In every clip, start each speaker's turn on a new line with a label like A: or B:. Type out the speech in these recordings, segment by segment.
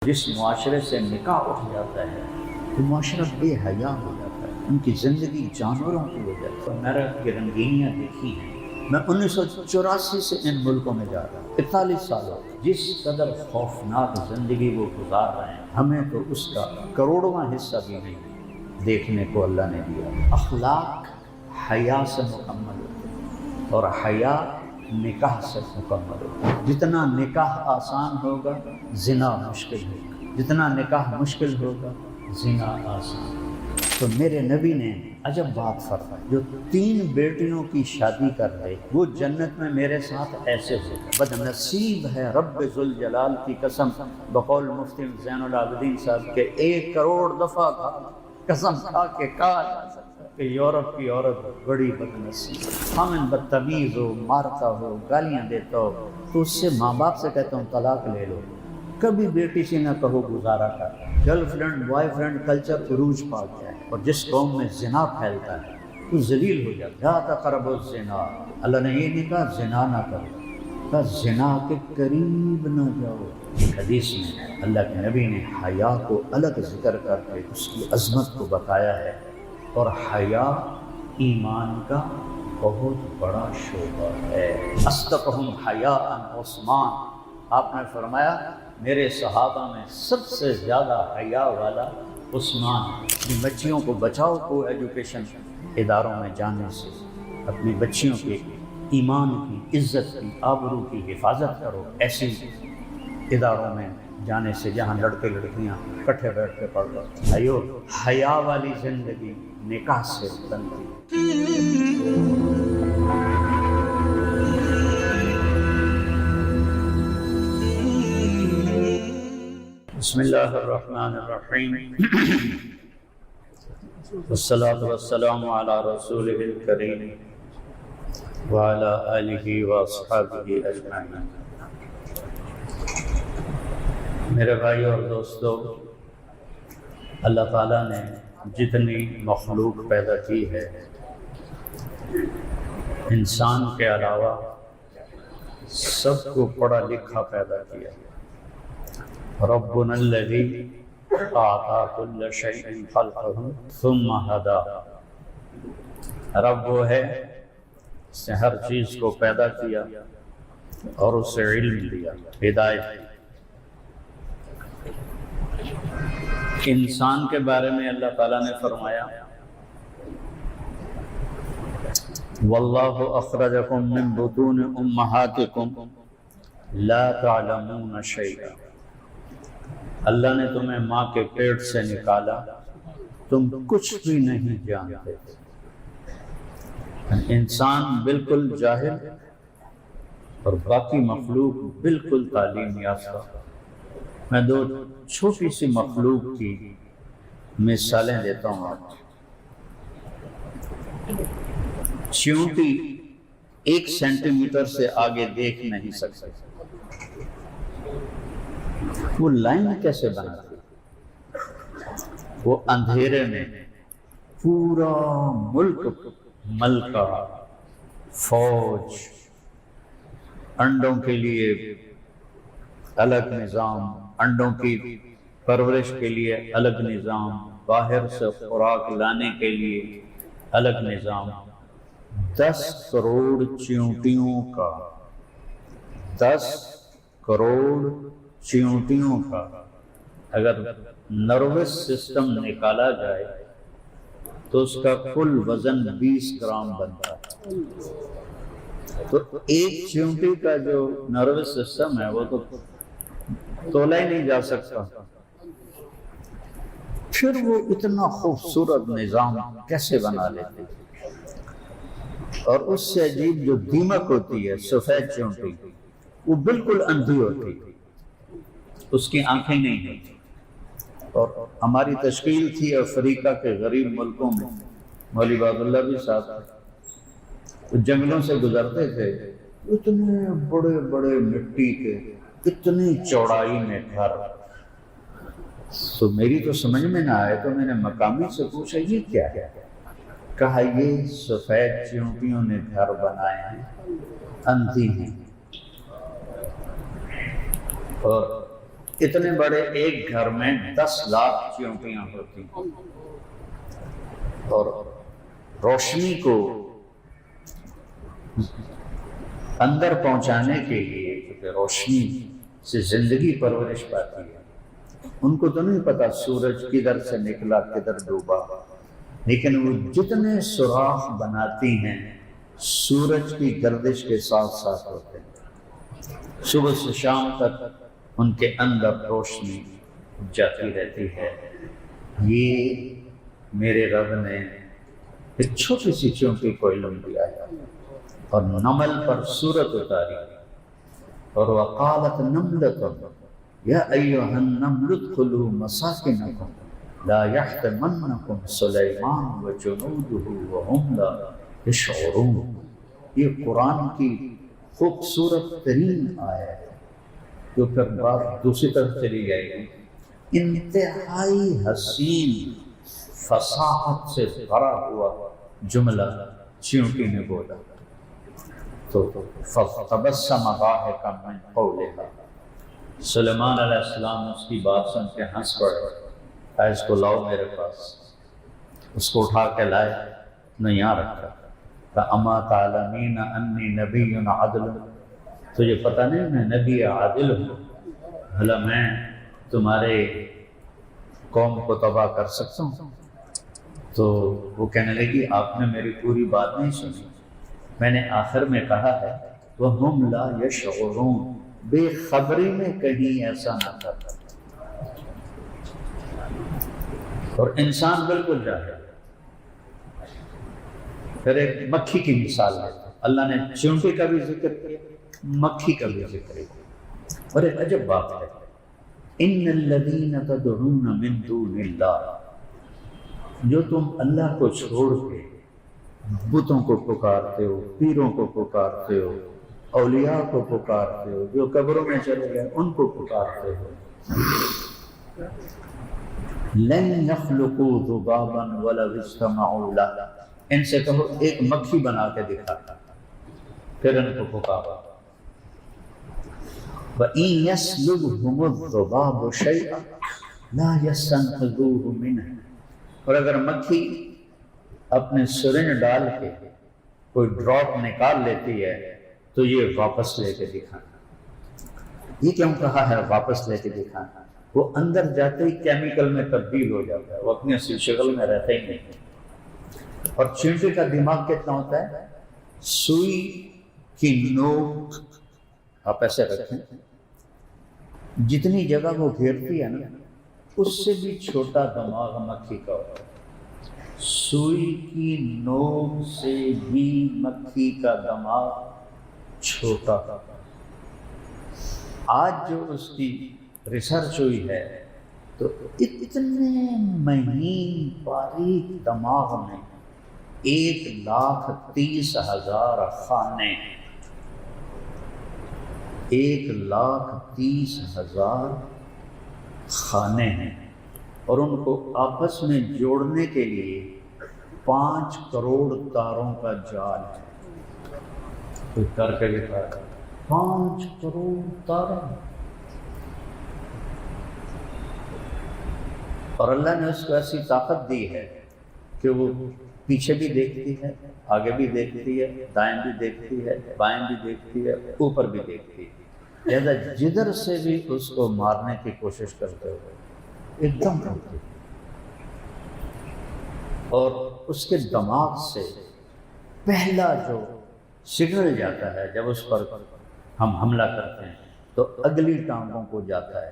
A: جس معاشرے سے نکاح اٹھ جاتا ہے وہ معاشرہ بے حیا ہو جاتا ہے، ان کی زندگی جانوروں کی ہو جاتی ہے۔ میرا کی رنگینیاں دیکھی ہیں، میں 1984 سے ان ملکوں میں جا رہا ہوں، 41 سال ہو گئے۔ جس قدر خوفناک زندگی وہ گزار رہے ہیں، ہمیں تو اس کا کروڑواں حصہ بھی نہیں دیکھنے کو اللہ نے دیا۔ اخلاق حیا سے مکمل ہوتے ہیں اور حیا نکاح سے مکمل ہوتا ہے۔ جتنا نکاح آسان ہوگا زنا مشکل ہوگا، جتنا نکاح مشکل ہوگا زنا آسان۔ تو میرے نبی نے عجب بات فرمائی، جو 3 بیٹیوں کی شادی کر دے وہ جنت میں میرے ساتھ ایسے ہوگا۔ بد نصیب ہے رب ذوالجلال کی قسم، بقول مفتی زین العابدین صاحب کے 1 کروڑ دفعہ قسم کھا کے کہا جا سکتا ہے کہ یورپ کی عورت بڑی بد نصیب ہے۔ ہم ان بدتمیز ہو، مارتا ہو، گالیاں دیتا ہو تو اس سے ماں باپ سے کہتا ہوں طلاق لے لو، کبھی بیٹی سے نہ کہو گزارا کر۔ Girl friend boy friend culture عروج پا گیا ہے، اور جس قوم میں زنا پھیلتا ہے وہ ذلیل ہو جاتا ہے۔ لا تقربوا الزنا، اللہ نے یہ نہیں کہا زنا نہ کرو، کہا زنا کے قریب نہ جاؤ۔ حدیث میں اللہ کے نبی نے حیا کو الگ ذکر کر کے اس کی عظمت کو بتایا ہے، اور حیا ایمان کا بہت بڑا شعبہ ہے۔ اصدقہم حیاء عثمان، آپ نے فرمایا میرے صحابہ میں سب سے زیادہ حیا والا عثمان۔ اپنی بچیوں کو بچاؤ کو ایجوکیشن اداروں میں جانے سے، اپنی بچیوں کے ایمان کی، عزت کی، آبرو کی حفاظت کرو ایسی اداروں میں جانے سے جہاں لڑکے لڑکیاں اکٹھے بیٹھ کے پڑھ رہے ہیں۔ حیا والی زندگی نکاح سے بنتی ہے۔ بسم اللہ الرحمن الرحیم، والصلاة والسلام علی رسولہ الکریم وعلی آلہ واصحابہ اجمعین۔ میرے بھائی اور دوستو، اللہ تعالیٰ نے جتنی مخلوق پیدا کی ہے، انسان کے علاوہ سب کو پڑھا لکھا پیدا کیا۔ ربنا الذی اعطى كل شيء خلقه ثم هدى، رب وہ ہے اس نے ہر چیز کو پیدا کیا اور اسے علم دیا، ہدایت۔ انسان کے بارے میں اللہ تعالیٰ نے فرمایا واللہ اخرجکم من بطون امہاتکم لا تعلمون شیئا، اللہ نے تمہیں ماں کے پیٹ سے نکالا، تم کچھ بھی نہیں جانتے تھے۔ انسان بالکل جاہل اور باقی مخلوق بالکل تعلیم یافتہ۔ میں 2 چھوٹی سی مخلوق کی مثالیں دیتا ہوں آپ کو۔ چیونٹی 1 سینٹی میٹر سے آگے دیکھ نہیں سکتے، وہ لائن کیسے بناتی؟ وہ اندھیرے میں پورا ملک ملکہ، فوج، انڈوں کے لیے الگ نظام، انڈوں کی پرورش کے لیے الگ نظام، باہر سے خوراک لانے کے لیے الگ نظام۔ 10 کروڑ چیونٹیوں کا، 10 کروڑ چیونٹیوں کا اگر نروس سسٹم نکالا جائے تو اس کا کل وزن 20 گرام بنتا ہے۔ تو ایک چیونٹی کا جو نروس سسٹم ہے وہ تو تولا ہی نہیں جا سکتا، پھر وہ اتنا خوبصورت نظام کیسے بنا لیتے؟ اور اس سے عجیب جو دیمک ہوتی ہے، سفید چیونٹی، وہ بالکل اندھی ہوتی، اس کی آنکھیں نہیں ہوتی۔ اور ہماری تشکیل تھی افریقہ کے غریب ملکوں میں، مولوی باب اللہ بھی صاحب جنگلوں سے گزرتے تھے، اتنے بڑے بڑے مٹی کے، اتنی چوڑائی میں گھر۔ تو میری تو سمجھ میں نہ آئے تو میں نے مقامی سے پوچھا یہ کیا ہے؟ کہا یہ سفید چیونٹیوں نے گھر بنائے ہیں، اندھی ہیں۔ اور اتنے بڑے ایک گھر میں 10 لاکھ چیونٹیاں ہوتی اور روشنی کو اندر پہنچانے کے لیے، کیونکہ روشنی سے زندگی پرورش پاتی ہے، ان کو تو نہیں پتا سورج کدھر سے نکلا کدھر ڈوبا، لیکن وہ جتنے سوراخ بناتی ہیں سورج کی گردش کے ساتھ ساتھ ہوتے ہیں، صبح سے شام تک ان کے اندر روشنی جاتی رہتی ہے۔ یہ میرے رب نے ایک چھوٹی سی چونٹی کو علم دیا ہے اور نمل پر سورت اتاری، اور وقالت نملۃ یا ایھا النمل ادخلوا مساکنکم لا یحطمنکم سلیمان وجنودہ وہم لا یشعرون۔ یہ قرآن کی خوبصورت ترین آیت ہے، جو پھر بات دوسری طرف چلی جائے گی۔ انتہائی حسین فصاحت سے بھرا ہوا جملہ چیونٹی نے بولا تو فَتَبَسَّمَ ضَاحِكًا مِنْ قَوْلِهَا، سلیمان علیہ السلام اس کی بات سن کے ہنس پڑے، اس کو لاؤ میرے پاس۔ اس کو اٹھا کے لائے، نے یہاں رکھا، فَأَمَا تَعْلَمِينَ أَنِّي نَبِيٌّ عَدْلٌ، تجھے پتہ نہیں میں نبی عادل ہوں، بھلا میں تمہارے قوم کو تباہ کر سکتا ہوں؟ تو وہ کہنے لگی آپ نے میری پوری بات نہیں سنی، میں نے آخر میں کہا ہے وَهُمْ لَا يَشْعُرُونَ، بے خبری میں کہیں ایسا نہ کرتا۔ اور انسان بالکل جاہل۔ پھر ایک مکھی کی مثال ہے، اللہ نے چونٹی کا بھی ذکر کیا، مکھی کا بھی ذکر کیا، اور ایک عجب بات ہے، ان الذین تدعون من دون اللہ، جو تم اللہ کو چھوڑ کے بتوں کو پکارتے ہو، پیروں کو پکارتے ہو، اولیاء کو پکارتے ہو، جو قبروں میں چلے گئے ان کو پکارتے ہو، لن يخلقوا ذبابا ولو اجتمعوا له، ان سے کہو ایک مکھی بنا کے دکھاتا، پھر ان کو پکارا، وَإِن يَسْلُبْهُمُ الذُّبَابُ شَيْئًا لَا يَسْتَنقِذُوهُ مِنْهُ، اور اگر مکھی اپنے سرنج ڈال کے کوئی ڈراپ نکال لیتی ہے تو یہ واپس لے کے دکھانا۔ یہ کیوں کہا ہے واپس لے کے دکھانا؟ وہ اندر جاتے ہی کیمیکل میں تبدیل ہو جاتا ہے، وہ اپنی اصل شکل میں رہتا ہی نہیں۔ اور چیونٹی کا دماغ کتنا ہوتا ہے؟ سوئی کی نوک آپ ایسے رکھیں، جتنی جگہ وہ گھیرتی ہے نا اس سے بھی چھوٹا دماغ مکھی کا ہوتا ہے، سوئی کی نوک سے بھی مکھی کا دماغ چھوٹا۔ آج جو اس کی ریسرچ ہوئی ہے تو اتنے مہین باریک دماغ میں 1,30,000 خانے، 1,30,000 خانے ہیں، اور ان کو آپس میں جوڑنے کے لیے 5 کروڑ تاروں کا جال ہے۔ کوئی کر کے دکھا 5 کروڑ تارے، اور اللہ نے اس کو ایسی طاقت دی ہے کہ وہ پیچھے بھی دیکھتی ہے، آگے بھی دیکھتی ہے، دائیں بھی دیکھتی ہے، بائیں بھی دیکھتی ہے، اوپر بھی دیکھتی ہے، لہذا جدھر سے بھی اس کو مارنے کی کوشش کرتے ہوئے ایک دم ہوتی، اور اس کے دماغ سے پہلا جو سگنل جاتا ہے جب اس پر ہم حملہ کرتے ہیں تو اگلی ٹانگوں کو جاتا ہے،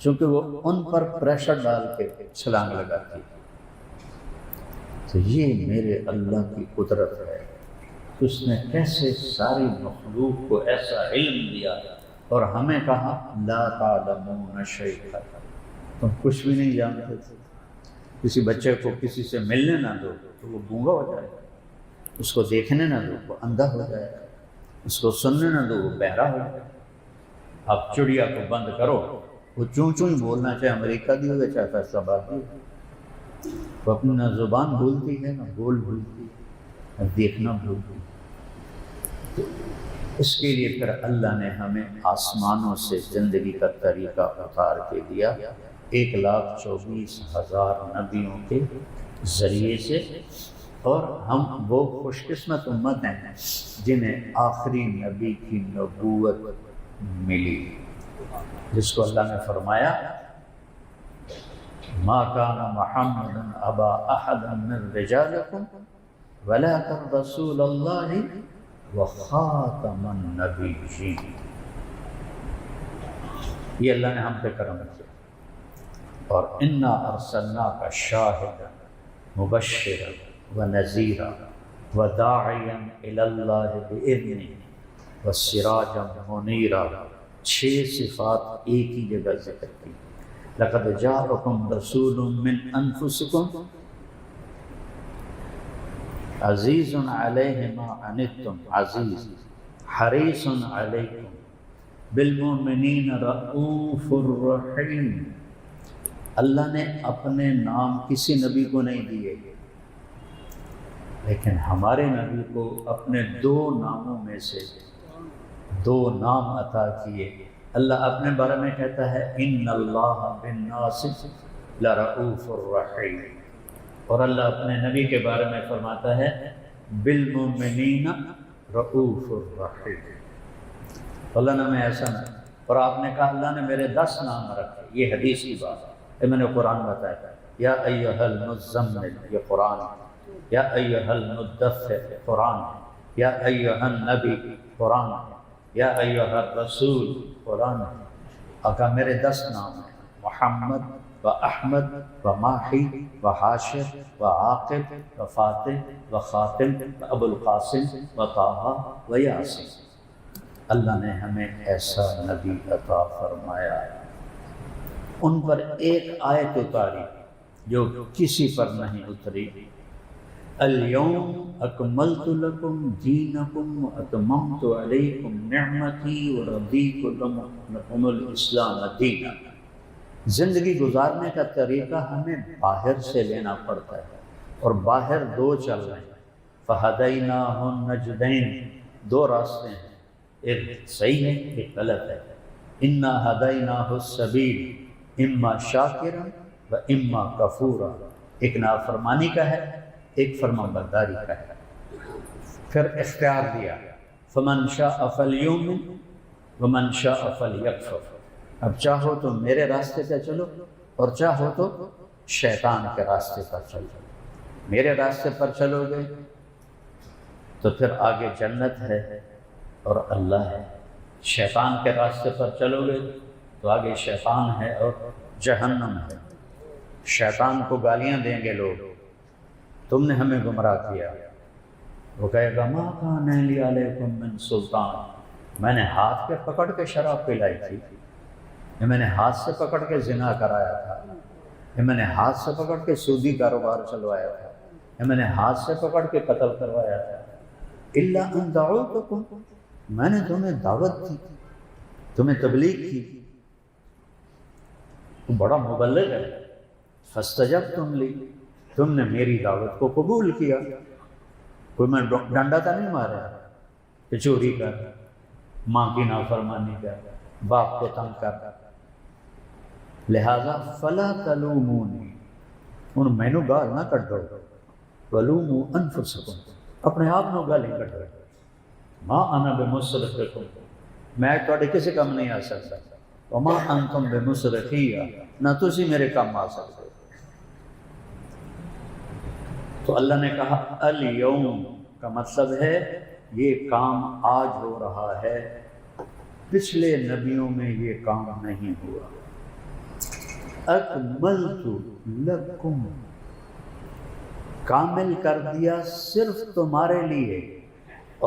A: چونکہ وہ ان پر پریشر ڈال کے چھلانگ لگاتی ہے۔ تو یہ میرے اللہ کی قدرت ہے، اس نے کیسے ساری مخلوق کو ایسا علم دیا اور ہمیں کہا لا تعلمون شیئا، تم کچھ بھی نہیں جانتے تھے۔ کسی بچے کو کسی سے ملنے نہ دو تو وہ گونگا ہو جائے گا، اس کو دیکھنے نہ دو وہ اندھا ہو جائے گا، اس کو سننے نہ دو وہ بہرا ہو جائے گا۔ آپ چڑیا کو بند کرو، وہ چوں چوں ہی بولنا، چاہے امریکہ دی ہو چاہے فیصلہ آباد دی ہو، وہ اپنی نہ زبان بھولتی ہے نہ بول بھولتی ہے نہ دیکھنا بھولتی ہے۔ اس کے لیے پھر اللہ نے ہمیں آسمانوں سے زندگی کا طریقہ اتار کے دیا 1,24,000 نبیوں کے ذریعے سے، اور ہم وہ خوش قسمت امت ہیں جنہیں آخری نبی کی نبوت ملی، جس کو اللہ نے فرمایا ما کان محمد ابا احد من رجالکم ولکن رسول اللہ وخاتم النبیین۔ یہ اللہ نے ہم پہ کرم کیا، اور انا ارسلناک شاہدا مبشرا ونذیرا وداعیا الی اللہ باذنہ وسراجا منیرا۔ 6 صفات ایک ہی جگہ ذکر کی۔ لقد جاءکم رسول من انفسکم عزیز علیہ ما عنتم عزیز حریص علیکم بالمؤمنین رؤوف الرحیم۔ اللہ نے اپنے نام کسی نبی کو نہیں دیے، لیکن ہمارے نبی کو اپنے 2 ناموں میں سے 2 نام عطا کیے۔ اللہ اپنے بارے میں کہتا ہے ان اللہ بالناس لرؤوف الرحیم، اور اللہ اپنے نبی کے بارے میں فرماتا ہے بالمؤمنین رؤوف الرحیم۔ اللہ نے ہمیں ایسا نہیں، اور آپ نے کہا اللہ نے میرے 10 نام رکھے، یہ حدیث کی بات ہے، یہ میں نے قرآن بتایا تھا۔ یا ایھا المزمل، یہ قرآن ہے۔ یا ایھا المدثر، قرآن ہے۔ یا ایھا النبی، قرآن ہے۔ یا ایھا الرسول، قرآن ہے۔ آقا میرے 10 نام ہیں، محمد و احمد و ماحی و حاشر و عاقب و فاتح و خاتم و ابو القاسم و طٰہٰ و یاسین۔ اللہ نے ہمیں ایسا نبی عطا فرمایا، ان پر ایک آیت اتاری جو کسی پر نہیں اتری۔ الیوم اکملت لکم دینکم واتممت علیکم نعمتی ورضیت لکم الاسلام دینا۔ زندگی گزارنے کا طریقہ ہمیں باہر سے لینا پڑتا ہے، اور باہر 2 چل رہے ہیں۔ فہدیناہ النجدین، 2 راستے ہیں، ایک صحیح ہے ایک غلط ہے۔ انا ہدیناہ السبیل اما شاکرا و اما کفورا، ایک نافرمانی کا ہے ایک فرمانبرداری کا ہے۔ پھر اختیار دیا فمن شاء فلیؤمن ومن شاء فلیکفر، اب چاہو تو میرے راستے پہ چلو اور چاہو تو شیطان کے راستے پر چلو۔ میرے راستے پر چلو گے تو پھر آگے جنت ہے اور اللہ ہے، شیطان کے راستے پر چلو گے تو آگے شیطان ہے اور جہنم ہے۔ شیطان کو گالیاں دیں گے لوگ، تم نے ہمیں گمراہ کیا، وہ کہے گا ما کان لی علیکم من سلطان، میں نے ہاتھ پہ پکڑ کے شراب پلائی تھی، یہ میں نے ہاتھ سے پکڑ کے زنا کرایا تھا، یہ میں نے ہاتھ سے پکڑ کے سودی کاروبار چلوایا تھا، یہ میں نے ہاتھ سے پکڑ کے قتل کروایا تھا۔ الا ان دعوتکم، میں نے تمہیں دعوت دی، تمہیں تبلیغ کی، تو بڑا مبلغ ہے، فاستجبتم لی، تم نے میری دعوت کو قبول کیا۔ کوئی میں ڈنڈا تو نہیں مارا کہ چوری کر، ماں کی نافرمانی کر، باپ کو تنگ کر، لہذا فلا تلومونی، ان مینو گال نہ کڈو، ولوموا انفسکم، اپنے آپ نو گالی کڈو، ما انا بمصرخکم، میں تواڈے کسی کام نہیں آ سکتا، وما انتم بمصرخی، نہ تسی میرے کام آ سکتے۔ تو اللہ نے کہا الیوم کا مطلب ہے یہ کام آج ہو رہا ہے، پچھلے نبیوں میں یہ کام نہیں ہوا۔ اکملت لکم، کامل کر دیا صرف تمہارے لیے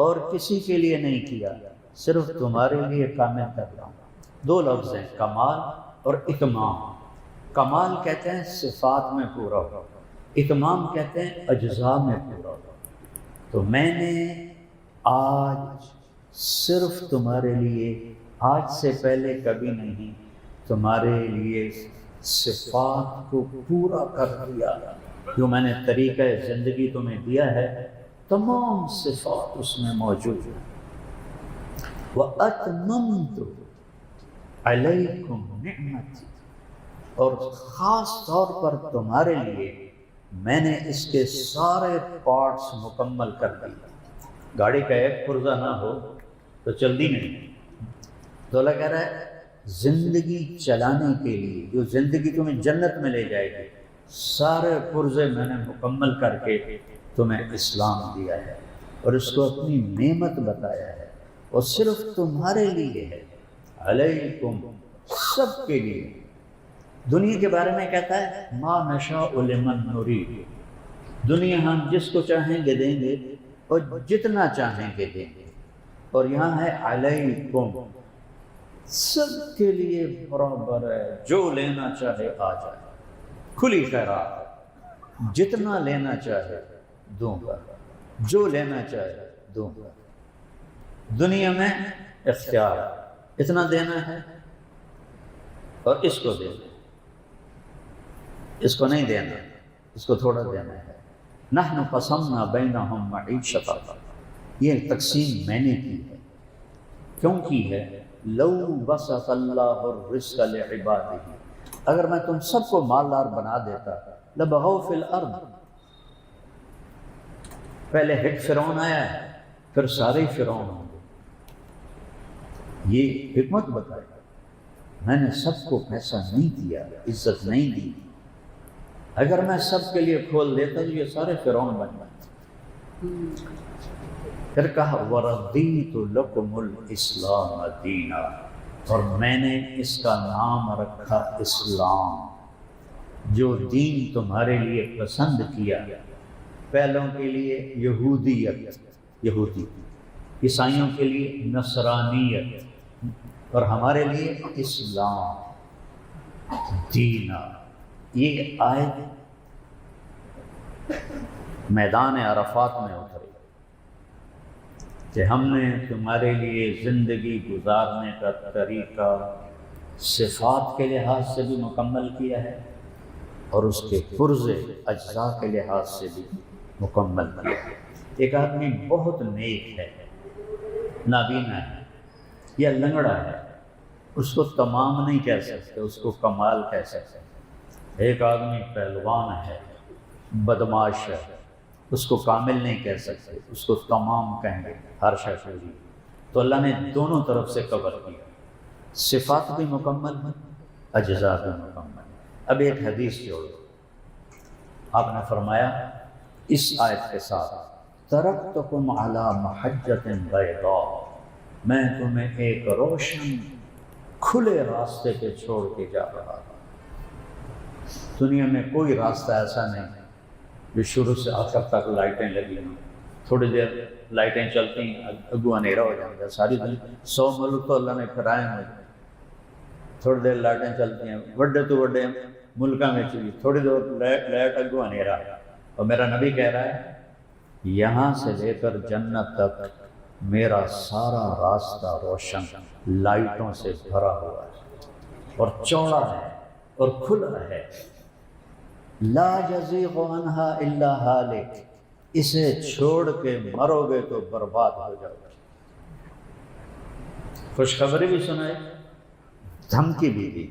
A: اور کسی کے لیے نہیں کیا، صرف تمہارے لیے کامل کر رہا ہوں۔ 2 لفظ ہیں، کمال اور اتمام۔ کمال کہتے ہیں صفات میں پورا ہو، اتمام کہتے ہیں اجزاء میں پورا ہو۔ تو میں نے آج صرف تمہارے لیے، آج سے پہلے کبھی نہیں، تمہارے لیے صفات کو پورا کر دیا۔ جو میں نے طریقہ زندگی تمہیں دیا ہے، تمام صفات اس میں موجود ہیں۔ وَأَتْمَمْتُ عَلَيْكُمْ نِعْمَتِي، اور خاص طور پر تمہارے لیے میں نے اس کے سارے پارٹس مکمل کر دی۔ گاڑی کا ایک پرزہ نہ ہو تو چلتی نہیں۔ تو اللہ کہہ رہا ہے زندگی چلانے کے لیے، جو زندگی تمہیں جنت میں لے جائے گی، سارے پرزے میں نے مکمل کر کے تمہیں اسلام دیا ہے اور اس کو اپنی نعمت بتایا ہے، اور صرف تمہارے لیے ہے، علیکم، سب کے لیے۔ دنیا کے بارے میں کہتا ہے ما نشاء لمن نرید، دنیا ہم جس کو چاہیں گے دیں گے اور جتنا چاہیں گے دیں گے، اور یہاں ہے علیکم، سب کے لیے برابر ہے، جو لینا چاہے آ جائے، کھلی خیرات، جتنا لینا چاہے دوں گا، جو لینا چاہے دوں گا۔ دنیا میں اختیار، اتنا دینا ہے اور اس کو دینا، اس کو نہیں دینا، اس کو تھوڑا دینا ہے۔ نحن قسمنا بینہم معیشتہم، یہ تقسیم میں نے کی ہے۔ کیوں کی ہے؟ لو بسط اللہ الرزق لعبادہ، اگر میں تم سب کو مالدار بنا دیتا لبغوا فی الارض، پہلے ہٹ فرعون آیا ہے، پھر سارے فرعون ہوں گے۔ یہ حکمت بتائی، میں نے سب کو پیسہ نہیں دیا، عزت نہیں دی، اگر میں سب کے لیے کھول دیتا تو یہ سارے فرعون بن جاتے۔ پھر کہا وَرَضِيتُ لَكُمُ الْإِسْلَامَ دِينًا، اور میں نے اس کا نام رکھا اسلام، جو دین تمہارے لیے پسند کیا، پہلوں کے لیے یہودیت، یہودی، عیسائیوں کے لیے نصرانیت، اور ہمارے لیے اسلام، دینا۔ یہ آیت میدان عرفات میں اتری کہ ہم نے تمہارے لیے زندگی گزارنے کا طریقہ صفات کے لحاظ سے بھی مکمل کیا ہے اور اس کے پرزے اجزاء کے لحاظ سے بھی مکمل کیا ہے۔ ایک آدمی بہت نیک ہے، نابینا ہے یا لنگڑا ہے، اس کو تمام نہیں کہہ سکتے، اس کو کمال کہہ سکتے۔ ایک آدمی پہلوان ہے، بدماش ہے، اس کو کامل نہیں کہہ سکتے، اس کو تمام کہیں گے، ہر شخص بھی۔ تو اللہ نے دونوں طرف سے کور کیا، صفات بھی مکمل ہے، اجزاء بھی مکمل۔ اب ایک حدیث جوڑو، آپ نے فرمایا اس آیت کے ساتھ ترکتکم علی محجۃ بیضاء، میں تمہیں ایک روشن کھلے راستے پہ چھوڑ کے جا رہا ہوں۔ دنیا میں کوئی راستہ ایسا نہیں جو شروع سے آخر تک لائٹیں لگی ہوں، تھوڑی دیر لائٹیں چلتی ہیں اگو اندھیرا ہو جاتا ہے۔ ساری دنیا 100 ملک تو اللہ نے پھرائے ہیں، تھوڑی دیر لائٹیں چلتی ہیں، بڑے تو بڑے ملکوں میں چلی، تھوڑی دیر لائٹ اگو اندھیرا۔ اور میرا نبی کہہ رہا ہے یہاں سے لے کر جنت تک میرا سارا راستہ روشن لائٹوں سے بھرا ہوا ہے اور چوڑا ہے اور کھلا ہے۔ لا یزیغ عنہا الا ہالک، اسے چھوڑ کے مرو گے تو برباد ہو جاؤ گے۔ خوشخبری بھی سنائے، دھمکی بھی دی،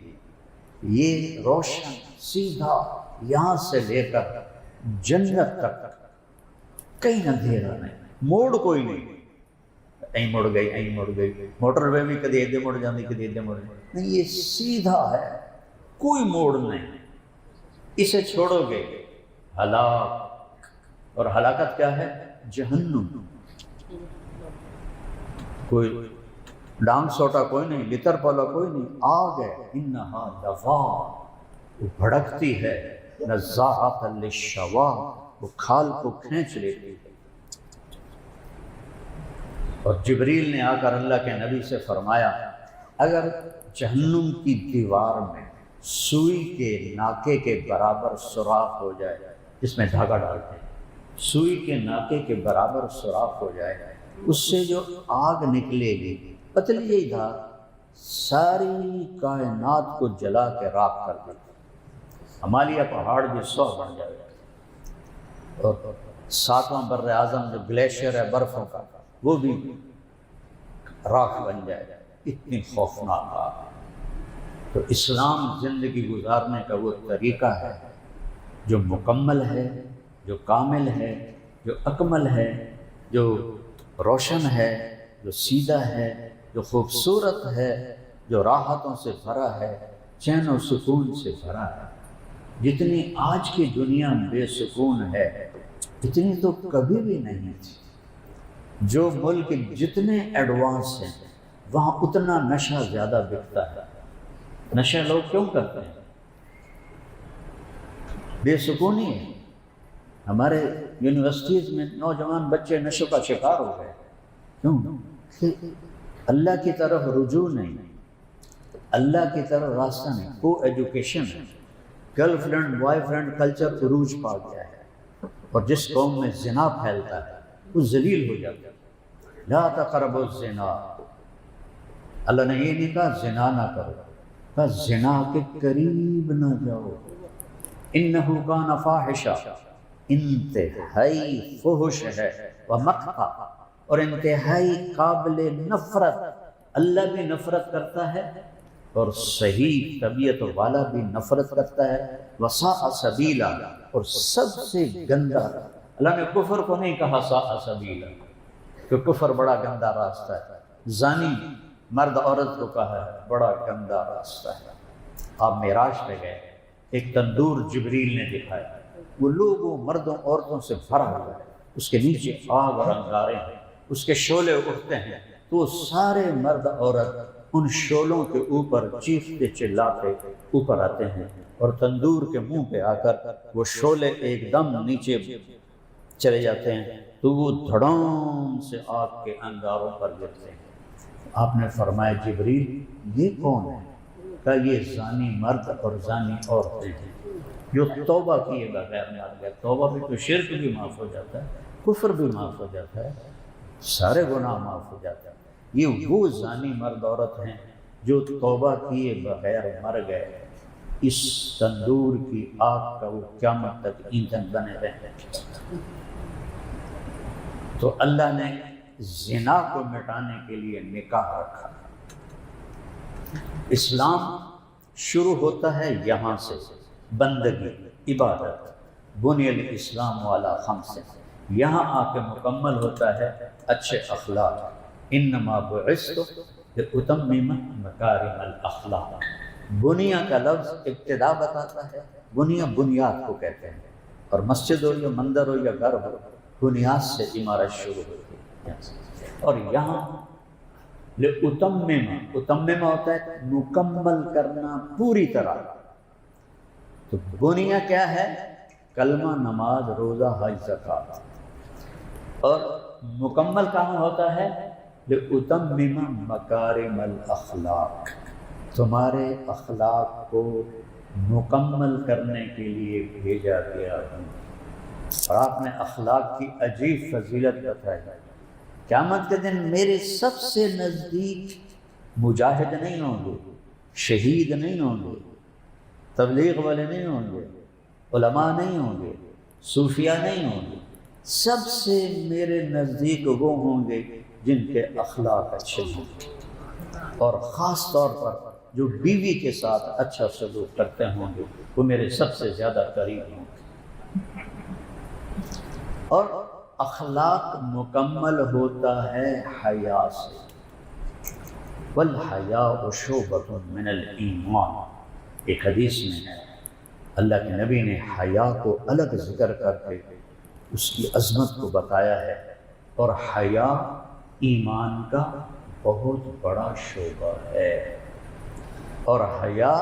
A: یہ روشن سیدھا یہاں سے لے کر جنت تک، کہیں اندھیرا نہیں، موڑ کوئی نہیں، این مڑ گئی، این مڑ گئی، موٹر وے بھی کدی ادھر مڑ جاتی، کدی ادھر مڑ جاتی، نہیں، یہ سیدھا ہے، کوئی موڑ نہیں۔ اسے چھوڑو گے ہلاک، اور ہلاکت کیا ہے؟ جہنم۔ کوئی ڈانگ سوٹا کوئی نہیں، لتر پالا کوئی نہیں، آگ ہے، انہا لظا، وہ بھڑکتی ہے، نزاعۃ للشوا، وہ کھال کو کھینچ لیتی ہے۔ اور جبریل نے آ کر اللہ کے نبی سے فرمایا اگر جہنم کی دیوار میں سوئی کے ناکے کے برابر سوراخ ہو جائے، جس میں دھاگا ڈالتے ہیں، سوئی کے ناکے کے برابر سوراخ ہو جائے، اس سے جو آگ نکلے گی، پتلی ہی دھار، ساری کائنات کو جلا کے راکھ کر دے، ہمالیہ پہاڑ بھی 100 بن جائے گا، اور 7واں بر اعظم جو گلیشیئر ہے برفوں کا، وہ بھی راکھ بن جائے، اتنی خوفناک آگ۔ تو اسلام زندگی گزارنے کا وہ طریقہ ہے جو مکمل ہے، جو کامل ہے، جو اکمل ہے، جو روشن ہے، جو سیدھا ہے، جو خوبصورت ہے، جو راحتوں سے بھرا ہے، چین و سکون سے بھرا ہے۔ جتنی آج کی دنیا بے سکون ہے اتنی تو کبھی بھی نہیں تھی۔ جو ملک جتنے ایڈوانس ہیں وہاں اتنا نشہ زیادہ بکتا ہے۔ نشہ لوگ کیوں کرتے ہیں؟ بے سکونی ہے۔ ہمارے یونیورسٹیز میں نوجوان بچے نشوں کا شکار ہو گئے، کیوں؟ کہ اللہ کی طرف رجوع نہیں، اللہ کی طرف راستہ نہیں، کو ایجوکیشن ہے، girl friend boy friend culture عروج پا گیا ہے، اور جس قوم میں زنا پھیلتا ہے وہ ذلیل ہو جاتا ہے۔ لا تقربوا الزنا، اللہ نے یہ نہیں کہا زنا نہ کرو، کہا زنا کے قریب نہ جاؤ، انہو کان فاحشہ، انتہائی فحش ہے، ومقتا، اور انتہائی قابل نفرت، اللہ بھی نفرت کرتا ہے اور صحیح طبیعت والا بھی نفرت کرتا ہے، وساء سبیلا، اور سب سے گندا۔ اللہ نے کفر کو نہیں کہا ساء سبیلا، کہ کفر بڑا گندا راستہ ہے۔ زانی مرد عورت کو کہا ہے بڑا گندا راستہ ہے۔ آپ معراج پہ گئے، ایک تندور جبریل نے دکھایا، وہ لوگوں مردوں عورتوں سے بھرا ہوا ہے، اس کے نیچے آگ اور انگارے ہیں، اس کے شعلے اٹھتے ہیں، تو سارے مرد عورت ان شعلوں کے اوپر چیختے چلاتے اوپر آتے ہیں، اور تندور کے منہ پہ آ کر وہ شعلے ایک دم نیچے چلے جاتے ہیں، تو وہ دھڑام سے آگ کے انگاروں پر گرتے ہیں۔ آپ نے فرمایا جبریل یہ کون ہے؟ کہا یہ زانی مرد اور زانی عورتیں ہیں جو توبہ کیے بغیر مر گئے۔ توبہ بھی تو شرک بھی معاف ہو جاتا ہے، کفر بھی معاف ہو جاتا ہے، سارے گناہ معاف ہو جاتا ہے۔ یہ وہ زانی مرد عورت ہیں جو توبہ کیے بغیر مر گئے، اس تندور کی آگ کا وہ قیامت تک ایندھن بنے رہے۔ تو اللہ نے زنا کو مٹانے کے لیے نکاح رکھا۔ اسلام شروع ہوتا ہے یہاں سے، بندگی، عبادت، بنی الاسلام والا خمس، یہاں آ کے مکمل ہوتا ہے اچھے اخلاق۔ انما بعثت لاتمم مکارم الاخلاق۔ بنیا کا لفظ ابتدا بتاتا ہے، بنیا بنیاد کو کہتے ہیں، اور مسجد ہو یا مندر ہو یا گھر ہو، بنیاد سے عمارت شروع ہوتی ہے۔ اور یہاں لاتمم، اتمم ہوتا ہے مکمل کرنا پوری طرح۔ تو بنیا کیا ہے؟ کلمہ، نماز، روزہ، حج، زکوٰۃ۔ اور مکمل کہاں ہوتا ہے؟ لاتمم مکارم الاخلاق، تمہارے اخلاق کو مکمل کرنے کے لیے بھیجا گیا ہوں۔ اور آپ نے اخلاق کی عجیب فضیلت بتائی۔ قیامت کے دن میرے سب سے نزدیک مجاہد نہیں ہوں گے، شہید نہیں ہوں گے، تبلیغ والے نہیں ہوں گے، علماء نہیں ہوں گے، صوفیاء نہیں ہوں گے، سب سے میرے نزدیک وہ ہوں گے جن کے اخلاق اچھے ہوں گے، اور خاص طور پر جو بیوی کے ساتھ اچھا سلوک کرتے ہوں گے وہ میرے سب سے زیادہ قریب ہوں گے۔ اور اخلاق مکمل ہوتا ہے حیا سے، والحیاء شعبۃ من الایمان۔ ایک حدیث میں ہے اللہ کے نبی نے حیا کو الگ ذکر کر کے اس کی عظمت کو بتایا ہے، اور حیا ایمان کا بہت بڑا شعبہ ہے۔ اور حیا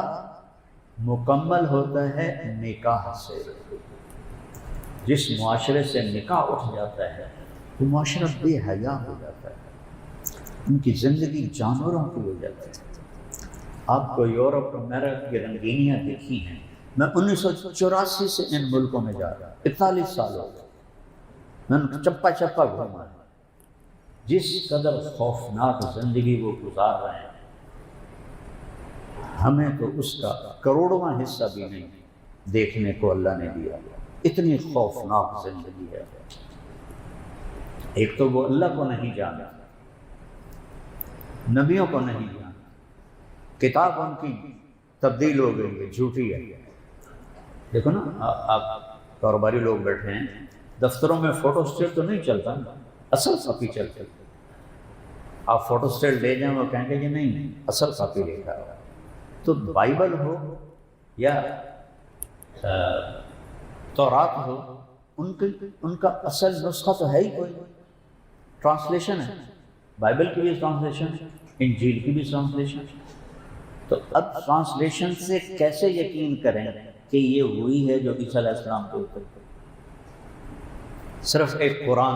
A: مکمل ہوتا ہے نکاح سے۔ جس معاشرے سے نکاح اٹھ جاتا ہے وہ معاشرہ بے حیا ہو جاتا ہے، ان کی زندگی جانوروں کی ہو جاتی ہے۔ آپ کو یورپ اور امریکہ کی رنگینیاں دیکھی ہیں۔ میں 1984 سے ان ملکوں میں جا رہا ہوں، 41 سال ہو گئے، میں چپا چپا گھوما ہے۔ جس قدر خوفناک زندگی وہ گزار رہے ہیں، ہمیں تو اس کا کروڑواں حصہ بھی نہیں دیکھنے کو اللہ نے دیا۔ اتنی خوفناک زندگی ہے۔ ایک تو وہ اللہ کو نہیں جانا، نبیوں کو نہیں جانتے، کتاب ان کی تبدیل ہو گئی ہے، جھوٹی ہے۔ دیکھو نا، آپ کاروباری لوگ بیٹھے ہیں، دفتروں میں فوٹو اسٹیٹ تو نہیں چلتا، اصل کاپی چلتی۔ آپ فوٹو اسٹیٹ لے جائیں، وہ کہیں گے کہ نہیں اصل کاپی لے کر آؤ۔ تو بائبل ہو یا تورات ہو، ان کا اصل نسخہ تو ہے ہی کوئی، ٹرانسلیشن ہے۔ بائبل کی بھی ٹرانسلیشن، انجیل کی بھی ٹرانسلیشن۔ تو اب ٹرانسلیشن سے کیسے یقین کریں کہ یہ وہی ہے جو عیسیٰ علیہ السلام کے اوپر؟ صرف ایک قرآن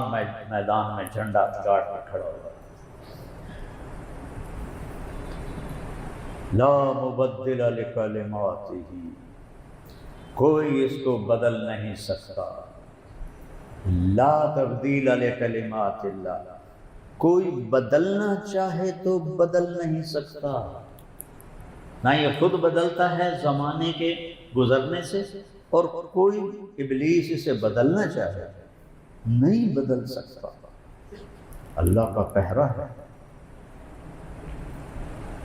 A: میدان میں جھنڈا گاڑ کے کھڑا ہوا، لا مبدل لکلماتہ، کوئی اس کو بدل نہیں سکتا، لا تبدیل لکلمات اللہ، کوئی بدلنا چاہے تو بدل نہیں سکتا، نہ یہ خود بدلتا ہے زمانے کے گزرنے سے، اور کوئی ابلیس اسے بدلنا چاہے نہیں بدل سکتا، اللہ کا پہرا ہے۔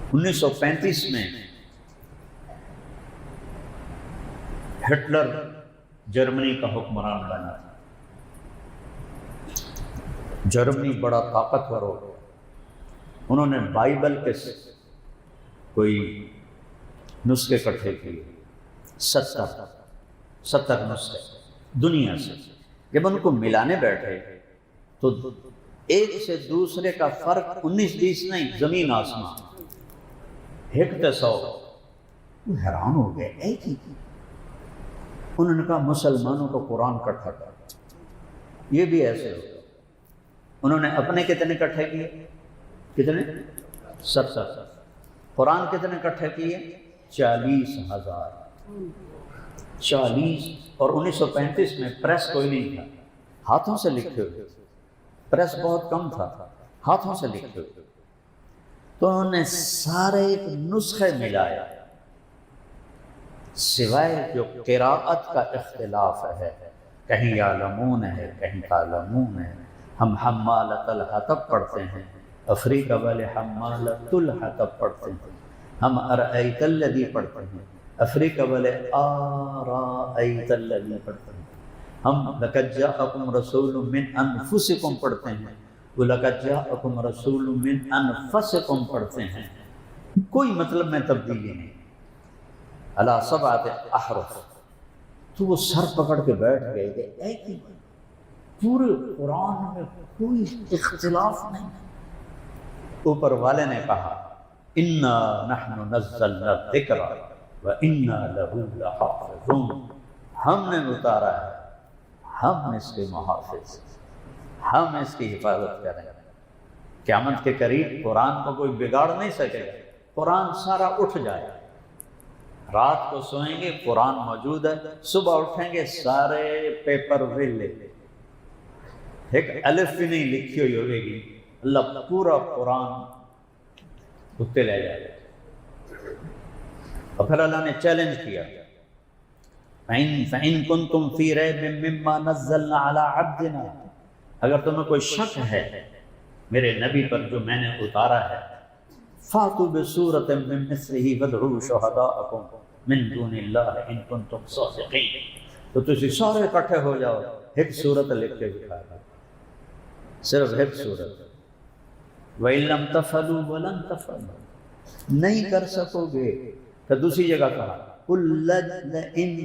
A: 1935 میں ہٹلر جرمنی کا حکمران بنا تھا۔ جرمنی بڑا طاقتور ہو گیا۔ انہوں نے بائبل کے کوئی نسخے اکٹھے کیے، 70 نسخے دنیا سے۔ جب ان کو ملانے بیٹھے تو ایک سے دوسرے کا فرق 19-20 نہیں، زمین آسمان، ایک تے 100۔ وہ حیران ہو گئے، ایک ہی۔ انہوں نے کہا مسلمانوں کو قرآن اکٹھا کر، یہ بھی ایسے ہوگا۔ انہوں نے اپنے کتنے اکٹھے کیے؟ کتنے؟ 70۔ قرآن کتنے اکٹھے کیے؟ 40,000۔ 40۔ اور 1935 میں پریس کوئی نہیں تھا، ہاتھوں سے لکھے ہوئے، پریس بہت کم تھا، ہاتھوں سے لکھے ہوئے۔ تو انہوں نے سارے ایک نسخے ملایا، سوائے جو قراءت کا اختلاف ہے، کہیں یعلمون ہے، کہیں تعلمون ہے۔ ہم حمالۃ الحطب پڑھتے ہیں، افریقہ والے حمالۃ الحطب پڑھتے ہیں۔ ہم ارأیت الذی پڑھتے ہیں، افریقہ والے آرأیت الذی پڑھتے ہیں۔ ہم لقد جاءکم رسول من انفسکم پڑھتے ہیں، وہ لقد جاءکم رسول من انفسکم پڑھتے ہیں۔ کوئی مطلب میں تبدیلی نہیں، علی 7 احرف۔ تو وہ سر پکڑ کے بیٹھ گئے کہ ایک ہی پورے قرآن میں کوئی اختلاف نہیں۔ اوپر والے نے کہا انا نحن نزلنا الذکر وانا لہ لحافظون، ہم نے اتارا ہے، ہم اس کے محافظ، ہم اس کی حفاظت کریں گے۔ قیامت کے قریب قرآن کو کوئی بگاڑ نہیں سکے گا۔ قرآن سارا اٹھ جائے، رات کو سوئیں گے قرآن موجود ہے، صبح اٹھیں گے سارے پیپر ویلے، ایک الف بھی نہیں لکھی ہوئی ہوگی گی، اللہ پورا قرآن اتنے لے جائے گا۔ اور پھر اللہ نے چیلنج کیا، فَإِن كُنتُمْ فِي رَيْبٍ مِّمَّا نَزَّلْنَا عَلَىٰ عَبْدِنَا، اگر تمہیں کوئی شک ہے میرے نبی پر جو میں نے اتارا ہے، فَأْتُوا بِسُورَةٍ مِّن مِّثْلِهِ وَادْعُوا شُهَدَاءَكُم مِّن دُونِ اللَّهِ إِن كُنتُمْ صَادِقِينَ۔ تو تسی سارے اکٹھے ہو جاؤ، ایک سورت لکھ کے دکھا دو، صرف ایک سورت۔ وَإِن لَّمْ تَفْعَلُوا وَلَن تَفْعَلُوا، نہیں کر سکو گے۔ پھر دوسری جگہ کہا قُل لَّئِنِ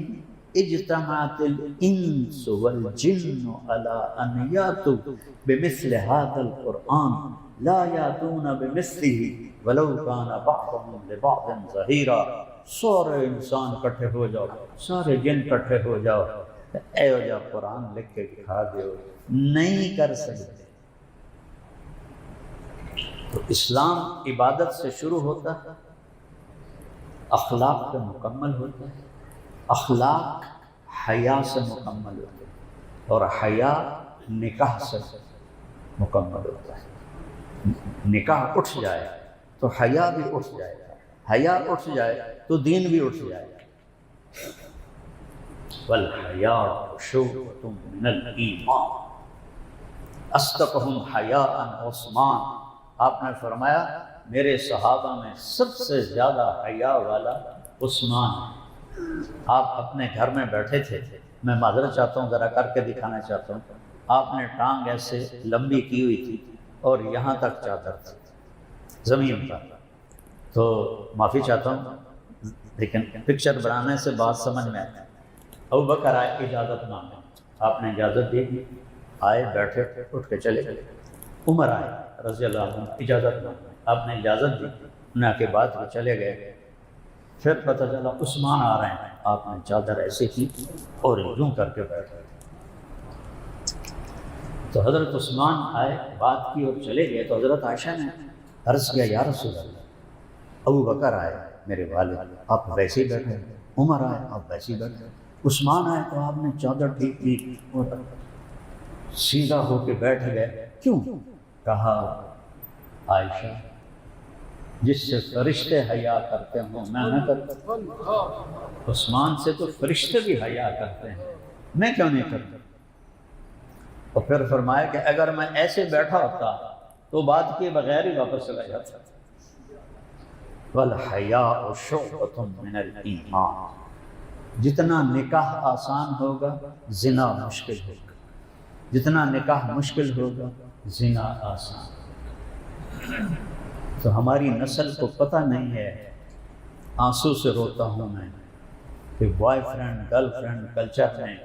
A: اجتمعت الانس والجن على ان ياتوا بمثل هذا القرآن لا ياتون بمثله ولو كان بعضهم لبعض ظهيرا۔ سارے انسان اکٹھے ہو جاؤ، سارے جن اکٹھے ہو جاؤ، اے جا قرآن لکھ کے دکھا دو، نہیں کر سکتے۔ تو اسلام عبادت سے شروع ہوتا ہے، اخلاق پہ مکمل ہوتا ہے، اخلاق حیا سے مکمل ہوتا ہے، اور حیا نکاح سے مکمل ہوتا ہے۔ نکاح اٹھ جائے تو حیا بھی اٹھ جائے گا، حیا اٹھ جائے تو دین بھی اٹھ جائے گا۔ والحیاء شعبۃ من الایمان، اصدقہم حیاء عثمان۔ آپ نے فرمایا میرے صحابہ میں سب سے زیادہ حیا والا عثمان ہے۔ آپ اپنے گھر میں بیٹھے تھے، میں معذرت چاہتا ہوں، ذرا کر کے دکھانا چاہتا ہوں، آپ نے ٹانگ ایسے لمبی کی ہوئی تھی اور یہاں تک چادر تھی زمین پر، تو معافی چاہتا ہوں لیکن پکچر بنانے سے بات سمجھ میں آئی۔ ابو بکر آئے اجازت مانگے، آپ نے اجازت دی، آئے بیٹھے اٹھ کے چلے گئے۔ عمر آئے رضی اللہ عنہ، اجازت مانگے، آپ نے اجازت دی، انہیں کے بعد وہ چلے گئے۔ پھر پتہ چلا عثمان آ رہے ہیں، آپ نے چادر ایسے کی اور یوں کر کے بیٹھ گئے۔ تو حضرت عثمان آئے، بات کی اور چلے گئے، تو حضرت عائشہ نے عرض کیا یا رسول اللہ، ابو بکر آئے میرے والد، آپ ویسے ہی بیٹھے، عمر آئے آپ ویسے ہی بیٹھے، عثمان آئے تو آپ نے چادر ٹھیک کی اور سیدھا ہو کے بیٹھ گئے، کیوں؟ کہا عائشہ جس سے فرشتے حیا کرتے ہوں میں نہ کرتا، عثمان سے تو فرشتے بھی حیا کرتے ہیں، میں کیوں نہیں کرتا؟ اور پھر فرمایا کہ اگر میں ایسے بیٹھا ہوتا تو بات کے بغیر ہی واپس چلا جاتا۔ وَالْحَيَاءُ شُعْبَةٌ مِّنَ الْإِيمَانِ، جتنا نکاح آسان ہوگا زنا مشکل ہوگا، جتنا نکاح مشکل ہوگا زنا آسان۔ تو ہماری نسل کو پتہ نہیں ہے، آنسو سے روتا ہوں میں کہ boy friend girl friend culture نے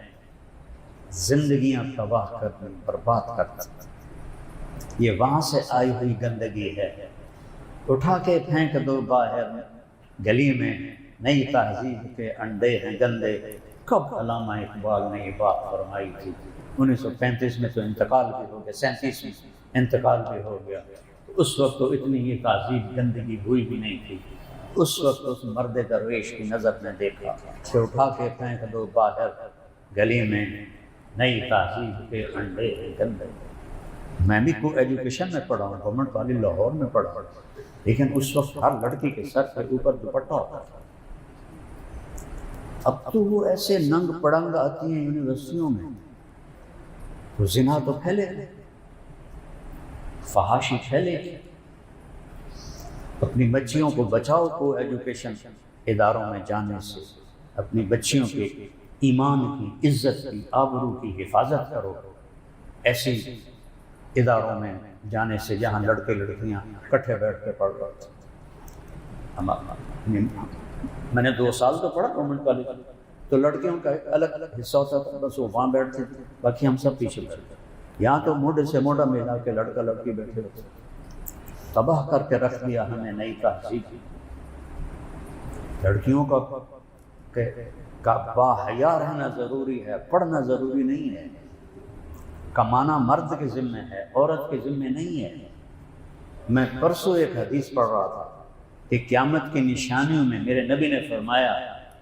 A: زندگیاں تباہ کر دی، برباد کر دی۔ یہ وہاں سے آئی ہوئی گندگی ہے، اٹھا کے پھینک دو باہر گلی میں، نئی تہذیب کے انڈے ہیں گندے۔ کب علامہ اقبال نے یہ بات فرمائی تھی؟ 1935 میں تو انتقال بھی ہو گیا، 37 میں انتقال بھی ہو گیا، اس وقت تو اتنی یہ تہذیب گندگی ہوئی بھی نہیں تھی۔ اس وقت اس مرد درویش کی نظر نے دیکھا کہ اٹھا کے پھینک دو باہر گلی میں، نئی تہذیب کے انڈے گندے۔ میں بھی کو ایجوکیشن میں پڑھا ہوں، گورنمنٹ کالج لاہور میں پڑھا ہوں، لیکن اس وقت ہر لڑکی کے سر کے اوپر دوپٹہ ہوتا تھا۔ اب تو وہ ایسے ننگ پڑنگ آتی ہیں یونیورسٹیوں میں، تو زنا تو پھیلے گا، فحاشی پھیلے گی۔ اپنی بچیوں کو بچاؤ کو ایجوکیشن اداروں میں جانے سے، اپنی بچیوں کے ایمان کی، عزت کی، آبرو کی حفاظت کرو ایسی اداروں میں جانے سے جہاں لڑکے لڑکیاں اکٹھے بیٹھ کے پڑھ رہے ہیں۔ میں نے 2 سال تو پڑھا گورنمنٹ کالج، تو لڑکیوں کا ایک الگ الگ حصہ ہوتا تھا، بس وہ وہاں بیٹھتے تھے، باقی ہم سب پیچھے بیٹھتے تھے۔ یہاں تو موڈے سے موڈا ملا کے لڑکا لڑکی بیٹھے ہوتے، تباہ کر کے رکھ دیا ہمیں نئی تہذیب۔ لڑکیوں کا باحیا رہنا ضروری ہے، پڑھنا ضروری نہیں ہے، کمانا مرد کے ذمہ ہے، عورت کے ذمہ نہیں ہے۔ میں پرسوں ایک حدیث پڑھ رہا تھا کہ قیامت کی نشانیوں میں میرے نبی نے فرمایا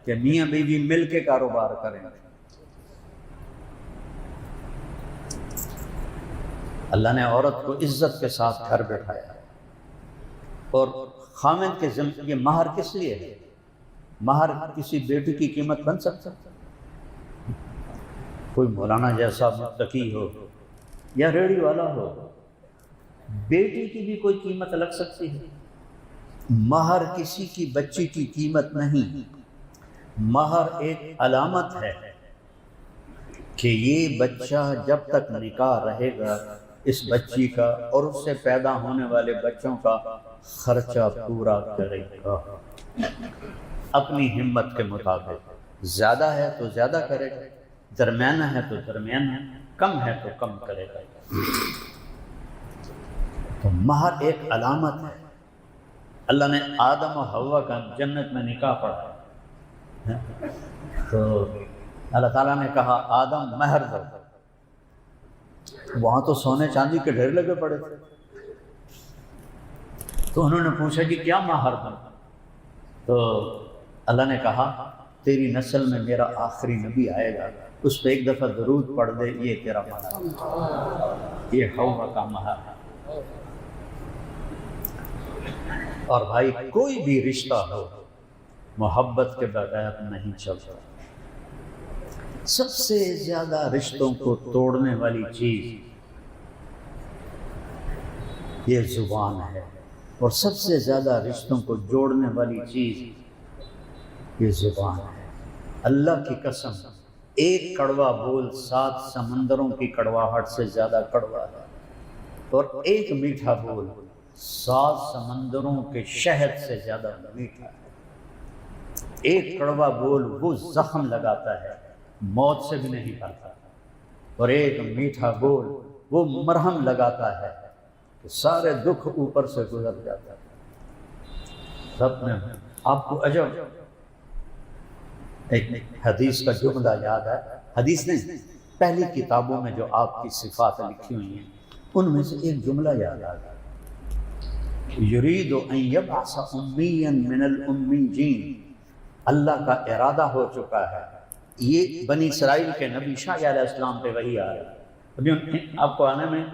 A: کہ میاں بیوی مل کے کاروبار کریں گے۔ اللہ نے عورت کو عزت کے ساتھ گھر بٹھایا، اور خامد کے ذمہ یہ مہر کس لیے ہے؟ مہر کسی بیٹی کی قیمت بن سکتا؟ کوئی مولانا جیسا متقی ہو یا ریڑھی والا ہو، بیٹی کی بھی کوئی قیمت لگ سکتی ہے؟ مہر کسی کی بچی کی قیمت نہیں، مہر ایک علامت ہے کہ یہ بچہ جب تک نکاح رہے گا اس بچی کا اور اس سے پیدا ہونے والے بچوں کا خرچہ پورا کرے گا اپنی ہمت کے مطابق۔ زیادہ ہے تو زیادہ کرے گا، درمیانہ ہے تو درمیانہ، کم ہے تو کم کرے گا۔ تو مہر ایک علامت ہے۔ اللہ نے آدم و حوا کا جنت میں نکاح پڑھا، تو اللہ تعالیٰ نے کہا آدم مہر دو، وہاں تو سونے چاندی کے ڈھیر لگے پڑے تھے، تو انہوں نے پوچھا کہ کیا مہر دوں؟ تو اللہ نے کہا تیری نسل میں میرا آخری نبی آئے گا، اس پہ ایک دفعہ درود پڑھ دے، یہ تیرا مہر، یہ حوا کا مہر ہے۔ اور بھائی کوئی بھی رشتہ ہو محبت کے بغیر نہیں چلتا۔ سب سے زیادہ رشتوں کو توڑنے والی چیز یہ زبان ہے، اور سب سے زیادہ رشتوں کو جوڑنے والی چیز یہ زبان ہے۔ اللہ کی قسم، ایک کڑوا بول 7 سمندروں کی کڑواہٹ سے زیادہ کڑوا ہے، اور ایک میٹھا بول 7 سمندروں کے شہد سے زیادہ میٹھا ہے۔ ایک کڑوا بول وہ زخم لگاتا ہے، موت سے بھی نہیں کرتا، اور ایک میٹھا بول وہ مرہم لگاتا ہے کہ سارے دکھ اوپر سے گزر جاتا ہے۔ سب میں آپ کو عجب ایک حدیث کا جملہ یاد ہے، حدیث نہیں، پہلی کتابوں میں جو آپ کی صفات لکھی ہوئی ہیں ان میں سے ایک جملہ یاد آ گیا، یرید ان یبعث امیا من الامیین، اللہ کا ارادہ ہو چکا ہے، یہ بنی اسرائیل کے نبی شاہ علیہ السلام پہ وحی آ رہا ہے، ابھی آپ کو آنے میں